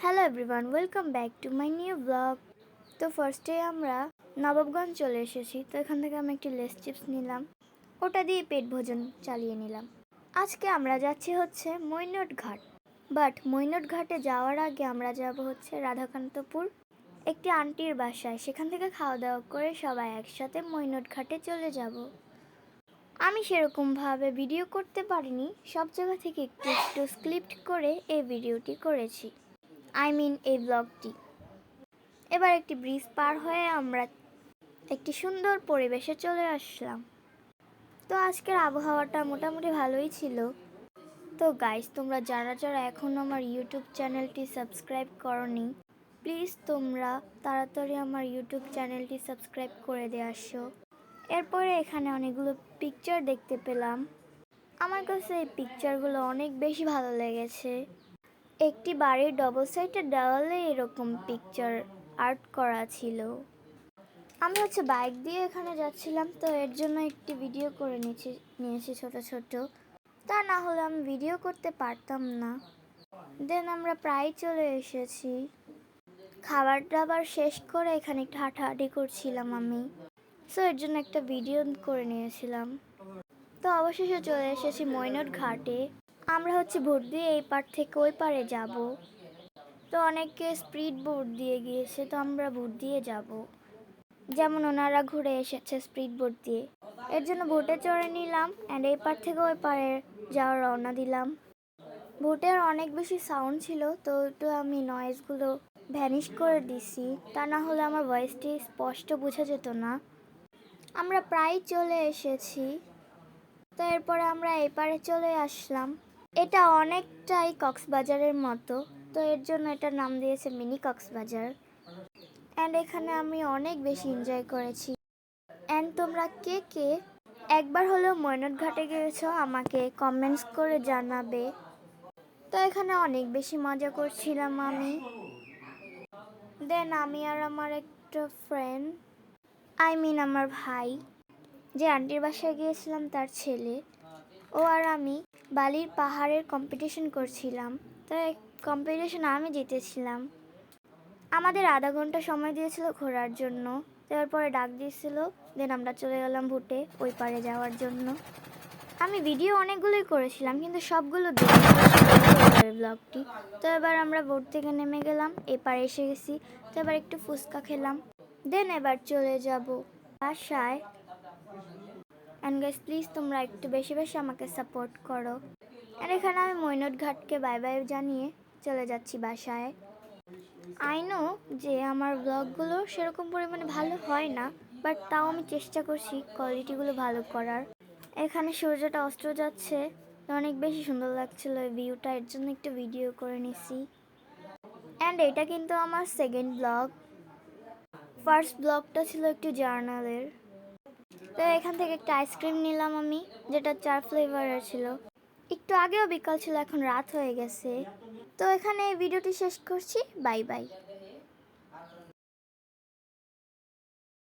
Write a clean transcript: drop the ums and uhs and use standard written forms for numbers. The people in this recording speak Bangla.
Hello everyone, welcome back to my new blog. তো ফার্স্টে আমরা নবাবগঞ্জ চলে এসেছি। তো এখান থেকে আমি একটি লেস চিপস নিলাম, ওটা দিয়ে পেট ভোজন চালিয়ে নিলাম। আজকে আমরা যাচ্ছি হচ্ছে মৈনট ঘাট, বাট মৈনট ঘাটে যাওয়ার আগে আমরা যাব হচ্ছে রাধাকান্তপুর একটি আন্টির বাসায়। সেখান থেকে খাওয়া দাওয়া করে সবাই একসাথে মৈনট ঘাটে চলে যাব। আমি সেরকমভাবে ভিডিও করতে পারিনি, সব জায়গা থেকে একটু একটু স্ক্রিপ্ট করে এই ভিডিওটি করেছি, এই ব্লগটি। এবার একটি ব্রিজ পার হয়ে আমরা একটি সুন্দর পরিবেশে চলে আসলাম। তো আজকের আবহাওয়াটা মোটামুটি ভালোই ছিল। তো গাইস, তোমরা যারা যারা এখনও আমার ইউটিউব চ্যানেলটি সাবস্ক্রাইব করনি, প্লিজ তোমরা তাড়াতাড়ি আমার ইউটিউব চ্যানেলটি সাবস্ক্রাইব করে দিয়ে আসো। এরপরে এখানে অনেকগুলো পিকচার দেখতে পেলাম। আমার কাছে এই পিকচারগুলো অনেক বেশি ভালো লেগেছে। একটি বাড়ির ডবল সাইডের দেওয়ালে এরকম পিকচার আর্ট করা ছিল। আমি হচ্ছে বাইক দিয়ে এখানে যাচ্ছিলাম, তো এর জন্য একটি ভিডিও করে নিয়েছি ছোট ছোট, তা না হলে আমি ভিডিও করতে পারতাম না। দেন আমরা প্রায় চলে এসেছি। খাবার দাবার শেষ করে এখানে একটু হাঁটাহাঁটি করছিলাম আমি, সো এর জন্য একটা ভিডিও করে নিয়েছিলাম। তো অবশেষে চলে এসেছি মৈনট ঘাটে। আমরা হচ্ছে ভোট দিয়ে এই পার থেকে ওই পারে যাব। তো অনেকে স্পিড বোট দিয়ে গিয়েছে, তো আমরা বোট দিয়ে যাব। যেমন ওনারা ঘুরে এসেছে স্পিড বোট দিয়ে, এর জন্য বোটে চড়ে নিলাম অ্যান্ড এই পার থেকে ওই পারে যাওয়ার রওনা দিলাম। বোটের অনেক বেশি সাউন্ড ছিল, তো একটু আমি নয়েজগুলো ভ্যানিশ করে দিছি, তা না হলে আমার ভয়েসটি স্পষ্ট বোঝা যেত না। আমরা প্রায় চলে এসেছি। তো এরপরে আমরা এই পারে চলে আসলাম। এটা অনেকটাই কক্সবাজারের মতো, তো এর জন্য এটার নাম দিয়েছে মিনি কক্সবাজার। অ্যান্ড এখানে আমি অনেক বেশি এনজয় করেছি। অ্যান্ড তোমরা কে কে একবার হলেও মৈনট ঘাটে গিয়েছো আমাকে কমেন্টস করে জানাবে। তো এখানে অনেক বেশি মজা করছিলাম আমি। দেন আমি আর আমার একটা ফ্রেন্ড, আমার ভাই, যে আন্টির বাসায় গিয়েছিলাম তার ছেলে, ও আর আমি বালির পাহাড়ের কম্পিটিশন করছিলাম। তো এই কম্পিটিশন আমি জিতেছিলাম। আমাদের আধা ঘন্টা সময় দিয়েছিল ঘোরার জন্য, তারপরে ডাক দিয়েছিল। দেন আমরা চলে গেলাম ভুটে ওই পারে যাওয়ার জন্য। আমি ভিডিও অনেকগুলোই করেছিলাম, কিন্তু সবগুলো দেখে ব্লগটি। তো এবার আমরা বোট থেকে নেমে গেলাম, এপারে এসে গেছি। তো এবার একটু ফুচকা খেলাম, দেন এবার চলে যাব বাসায়। অ্যান্ড গাইস, প্লিজ তোমরা একটু বেশি বেশি আমাকে সাপোর্ট করো। আর এখানে আমি মৈনট ঘাটকে বাই বাই জানিয়ে চলে যাচ্ছি বাসায়। আই নো যে আমার ব্লগগুলো সেরকম পরিমাণে ভালো হয় না, বাট তাও আমি চেষ্টা করছি কোয়ালিটিগুলো ভালো করার। এখানে সূর্যটা অস্ত যাচ্ছে, অনেক বেশি সুন্দর লাগছিল এই ভিউটা, এর জন্য একটু ভিডিও করে নিছি। অ্যান্ড এটা কিন্তু আমার সেকেন্ড ব্লগ। ফার্স্ট ব্লগটা ছিল একটু জার্নালের। তো এখান থেকে একটা আইসক্রিম নিলাম আমি, যেটা 4 ফ্লেভারের ছিল। একটু আগেও বিকাল ছিল, এখন রাত হয়ে গেছে। তো এখানে এই ভিডিওটি শেষ করছি। Bye bye.